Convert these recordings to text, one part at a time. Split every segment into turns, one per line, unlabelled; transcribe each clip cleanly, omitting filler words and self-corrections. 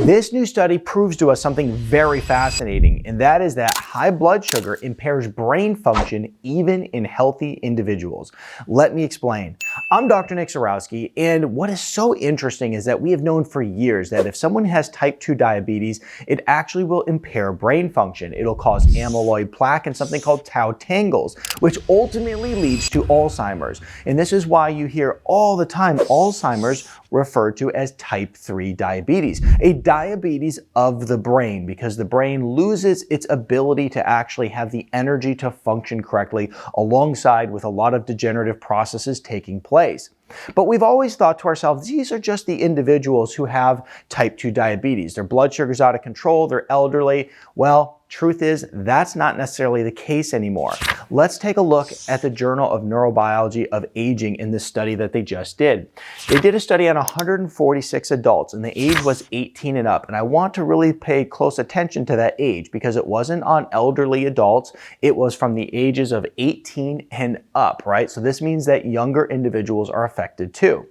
This new study proves to us something very fascinating, and that is that high blood sugar impairs brain function even in healthy individuals. Let me explain. I'm Dr. Zyrowski, and what is so interesting is that we have known for years that if someone has type 2 diabetes, it actually will impair brain function. It'll cause amyloid plaque and something called tau tangles, which ultimately leads to Alzheimer's. And this is why you hear all the time Alzheimer's referred to as type 3 diabetes, a diabetes of the brain, because the brain loses its ability to actually have the energy to function correctly alongside with a lot of degenerative processes taking place. But we've always thought to ourselves, these are just the individuals who have type 2 diabetes. Their blood sugar's out of control, they're elderly. Well, truth is, that's not necessarily the case anymore. Let's take a look at the Journal of Neurobiology of Aging in this study that they just did. They did a study on 146 adults, and the age was 18 and up. And I want to really pay close attention to that age because it wasn't on elderly adults. It was from the ages of 18 and up, right? So this means that younger individuals are affected too.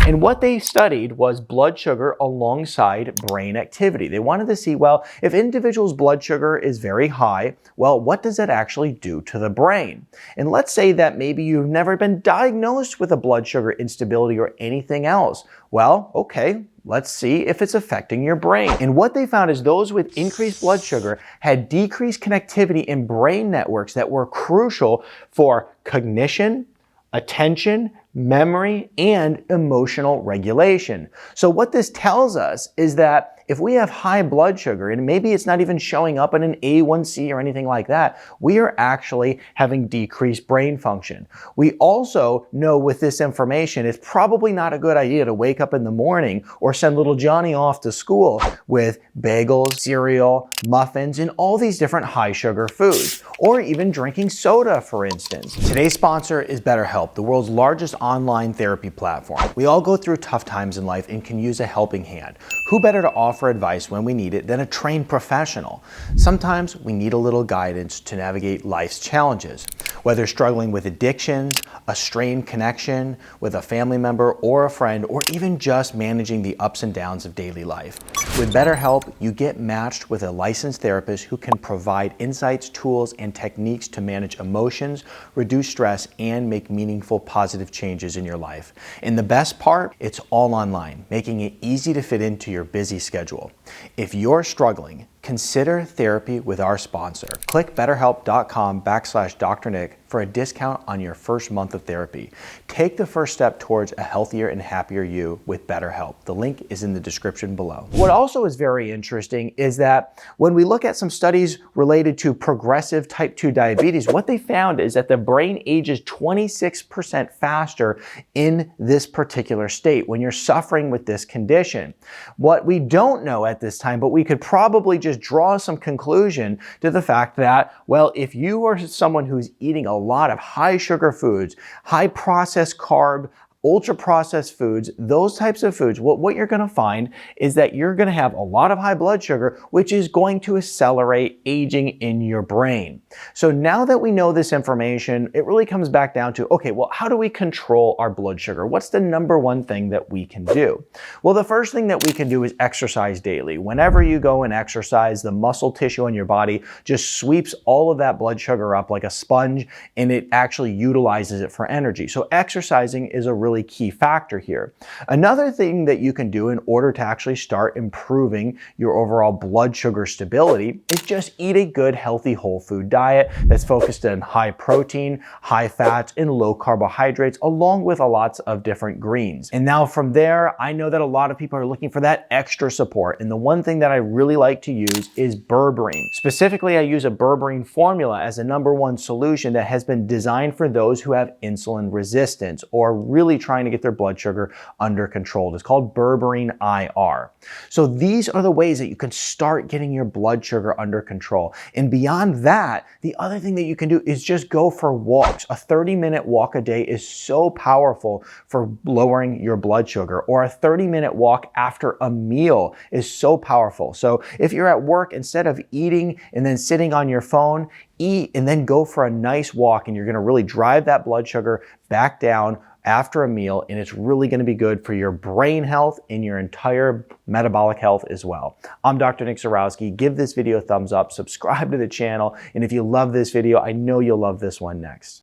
And what they studied was blood sugar alongside brain activity. They wanted to see, well, if individuals' blood sugar is very high, well, what does that actually do to the brain? And let's say that maybe you've never been diagnosed with a blood sugar instability or anything else. Well, okay, let's see if it's affecting your brain. And what they found is those with increased blood sugar had decreased connectivity in brain networks that were crucial for cognition, attention, memory, and emotional regulation. So what this tells us is that if we have high blood sugar, and maybe it's not even showing up in an A1C or anything like that, we are actually having decreased brain function. We also know with this information, it's probably not a good idea to wake up in the morning or send little Johnny off to school with bagels, cereal, muffins, and all these different high sugar foods, or even drinking soda, for instance. Today's sponsor is BetterHelp, the world's largest online therapy platform. We all go through tough times in life and can use a helping hand. Who better to offer advice when we need it than a trained professional? Sometimes we need a little guidance to navigate life's challenges, whether struggling with addictions, a strained connection with a family member or a friend, or even just managing the ups and downs of daily life. With BetterHelp, you get matched with a licensed therapist who can provide insights, tools, and techniques to manage emotions, reduce stress, and make meaningful positive changes in your life. And the best part, it's all online, making it easy to fit into your busy schedule. If you're struggling, consider therapy with our sponsor. Click betterhelp.com/Dr. Nick for a discount on your first month of therapy. Take the first step towards a healthier and happier you with BetterHelp. The link is in the description below. What also is very interesting is that when we look at some studies related to progressive type 2 diabetes, what they found is that the brain ages 26% faster in this particular state when you're suffering with this condition. What we don't know at this time, but we could probably just draw some conclusion to the fact that, well, if you are someone who's eating a lot of high sugar foods, high processed carb, ultra processed foods, those types of foods, what you're going to find is that you're going to have a lot of high blood sugar, which is going to accelerate aging in your brain. So now that we know this information, it really comes back down to, okay, well, how do we control our blood sugar? What's the number one thing that we can do? Well, the first thing that we can do is exercise daily. Whenever you go and exercise, the muscle tissue in your body just sweeps all of that blood sugar up like a sponge, and it actually utilizes it for energy. So exercising is a really key factor here. Another thing that you can do in order to actually start improving your overall blood sugar stability is just eat a good, healthy, whole food diet that's focused on high protein, high fats, and low carbohydrates, along with lots of different greens. And now from there, I know that a lot of people are looking for that extra support. And the one thing that I really like to use is berberine. Specifically, I use a berberine formula as a number one solution that has been designed for those who have insulin resistance or really trying to get their blood sugar under control. It's called berberine IR. So these are the ways that you can start getting your blood sugar under control. And beyond that, the other thing that you can do is just go for walks. A 30-minute walk a day is so powerful for lowering your blood sugar, or a 30-minute walk after a meal is so powerful. So if you're at work, instead of eating and then sitting on your phone, eat and then go for a nice walk, and you're going to really drive that blood sugar back down after a meal, and it's really going to be good for your brain health and your entire metabolic health as well. I'm Dr. Nick Zyrowski. Give this video a thumbs up, subscribe to the channel, and if you love this video, I know you'll love this one next.